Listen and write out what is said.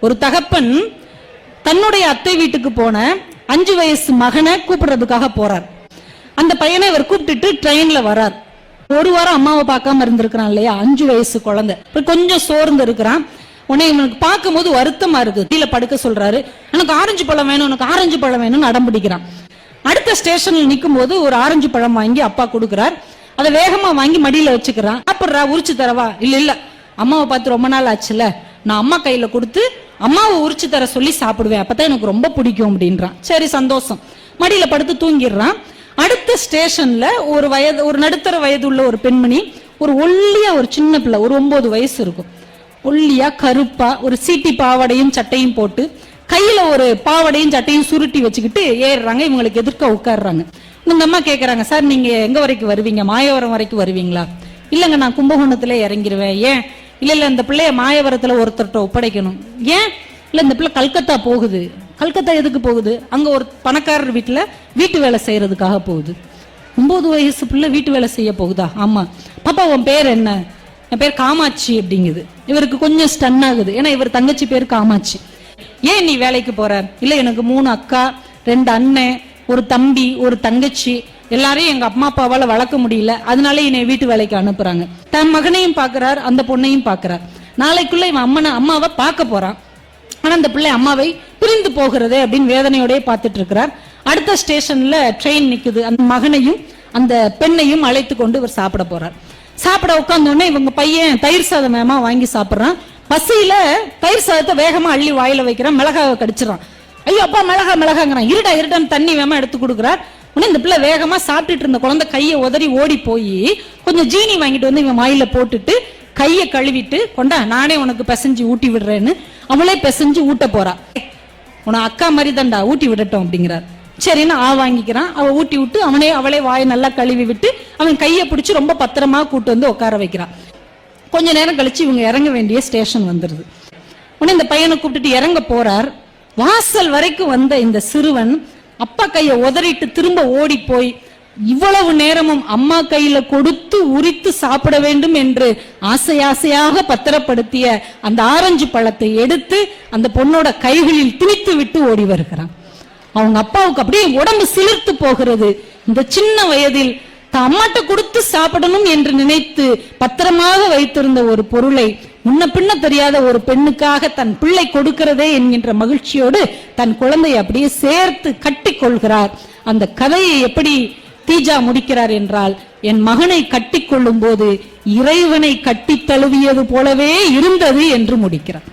ஒரு தகப்பன் தன்னுடைய அத்தை வீட்டுக்கு போன 5 வயசு மகனை கூப்பிடுறதுக்காக போறார். அந்த பையனை இவர் கூப்பிட்டுட்டு ட்ரெயின்ல வரார். ஒரு வாரம் அம்மாவை பார்க்காம இருந்திருக்கிறான் இல்லையா, 5 வயசு குழந்தை. கொஞ்சம் சோர்ந்து இருக்கிறான். உடனே இவனுக்கு பார்க்கும் போது வருத்தமா இருக்கு. கீழே படுக்க சொல்றாரு. எனக்கு ஆரஞ்சு பழம் வேணும், எனக்கு ஆரஞ்சு பழம் வேணும்னு அடம் பிடிக்கிறான். அடுத்த ஸ்டேஷன்ல நிற்கும் போது ஒரு ஆரஞ்சு பழம் வாங்கி அப்பா கொடுக்கிறார். அதை வேகமா வாங்கி மடியில வச்சுக்கிறான். சாப்பிட்றா, உரிச்சு தரவா? இல்ல இல்ல, அம்மாவை பார்த்து ரொம்ப நாள் ஆச்சுல, நான் அம்மா கையில கொடுத்து அம்மாவை உரிச்சு தர சொல்லி சாப்பிடுவேன், அப்பதான் எனக்கு ரொம்ப பிடிக்கும் அப்படின்றான். சரி, சந்தோஷம். மடியில படுத்து தூங்கிடுறான். அடுத்த ஸ்டேஷன்ல ஒரு நடுத்தர வயது உள்ள ஒரு பெண்மணி, ஒரு ஒல்லியா ஒரு சின்ன பிள்ளை, ஒரு 9 வயசு இருக்கும், ஒல்லியா கருப்பா, ஒரு சீட்டி பாவாடையும் சட்டையும் போட்டு கையில ஒரு பாவாடையும் சட்டையும் சுருட்டி வச்சுக்கிட்டு ஏறுறாங்க. இவங்களுக்கு எதிர்க்க உட்காடுறாங்க. இந்த அம்மா கேட்கறாங்க, சார் நீங்க எங்க வரைக்கும் வருவீங்க? மாயவரம் வரைக்கும் வருவீங்களா? இல்லங்க, நான் கும்பகோணத்துல இறங்கிருவேன். ஏன்? இல்ல இந்த பிள்ளைய மாயவரத்துல ஒருத்தர்கிட்ட ஒப்படைக்கணும். ஏன்? இல்ல இந்த பிள்ளை கல்கத்தா போகுது. கல்கத்தா எதுக்கு போகுது? அங்க ஒரு பணக்காரர் வீட்டுல வீட்டு வேலை செய்யறதுக்காக போகுது. 9 வயசு பிள்ளை வீட்டு வேலை செய்ய போகுதா? ஆமா. பாப்பா உன் பேர் என்ன? என் பேர் காமாட்சி அப்படிங்குது. இவருக்கு கொஞ்சம் ஸ்டன் ஆகுது. ஏன்னா இவர் தங்கச்சி பேர் காமாட்சி. ஏன் நீ வேலைக்கு போற? இல்ல எனக்கு 3 அக்கா, 2 அண்ணன், ஒரு தம்பி, ஒரு தங்கச்சி, எல்லாரையும் எங்க அம்மா அப்பாவால வளர்க்க முடியல, அதனால என்னை வீட்டு வேலைக்கு அனுப்புறாங்க. தன் மகனையும் பாக்குறார், அந்த பொண்ணையும் பாக்குறார். நாளைக்குள்ள இவன் அம்மாவை பார்க்க போறான். ஆனா அந்த பிள்ளை அம்மாவை பிரிந்து போகிறதே அப்படின்னு வேதனையோட பார்த்துட்டு இருக்கிறார். அடுத்த ஸ்டேஷன்ல ட்ரெயின் நிக்குது. அந்த மகனையும் அந்த பெண்ணையும் அழைத்து கொண்டு இவர் சாப்பிட போறார். சாப்பிட உட்கார்ந்தோடனே இவங்க பையன் தயிர் சாதம் வேகமா வாங்கி சாப்பிடுறான். பசியில தயிர் சாதத்தை வேகமா அள்ளி வாயில வைக்கிறான். மிளகாவை கடிச்சிடறான். ஐயோ அப்பா மிளகாங்கிறான். இருடான்னு தண்ணி வேகமா எடுத்து கொடுக்குறார். உடனே இந்த பிள்ளை வேகமா சாப்பிட்டுட்டு இருந்த குழந்தை கையை உதறி ஓடி போய் கொஞ்சம் ஜீனி வாங்கிட்டு வந்து இவன் வாயில போட்டுட்டு கையை கழுவிட்டு, கொண்டா நானே உனக்கு பிசைஞ்சு ஊட்டி விடுறேன்னு அவளே பிசைஞ்சு ஊட்ட போறா. உன அக்கா மாதிரி தான்டா, ஊட்டி விடட்டும் அப்படிங்கிறார். சரின்னு வாங்கிக்கிறான். அவ ஊட்டி விட்டு அவளே வாயை நல்லா கழுவி விட்டு அவன் கையை பிடிச்சி ரொம்ப பத்திரமா கூட்டு வந்து உட்கார வைக்கிறான். கொஞ்ச நேரம் கழிச்சு இவங்க இறங்க வேண்டிய ஸ்டேஷன் வந்துருது. உடனே இந்த பையனை கூப்பிட்டுட்டு இறங்க போறார். வாசல் வரைக்கும் வந்த இந்த சிறுவன் அப்பா கையை உதறிட்டு திரும்ப ஓடி போய் இவ்வளவு நேரமும் அம்மா கையில கொடுத்து உரித்து சாப்பிட வேண்டும் என்று ஆசையாக பத்திரப்படுத்திய அந்த ஆரஞ்சு பழத்தை எடுத்து அந்த பொண்ணோட கைகளில் திணித்து விட்டு ஓடி வருகிறான். அவங்க அப்பாவுக்கு அப்படியே உடம்பு சிலிர்த்து போகிறது. இந்த சின்ன வயதில் தான் அம்மாட்ட கொடுத்து சாப்பிடணும் என்று நினைத்து பத்திரமாக வைத்திருந்த ஒரு பொருளை முன்ன பின்ன தெரியாத ஒரு பெண்ணுக்காக தன் பிள்ளை கொடுக்கிறதே என்கின்ற மகிழ்ச்சியோடு தன் குழந்தையை அப்படியே சேர்த்து கட்டி கொள்கிறார். அந்த கதையை எப்படி தீஜா முடிக்கிறார் என்றால், என் மகனை கட்டி கொள்ளும் போது இறைவனை கட்டி தழுவியது போலவே இருந்தது என்று முடிக்கிறார்.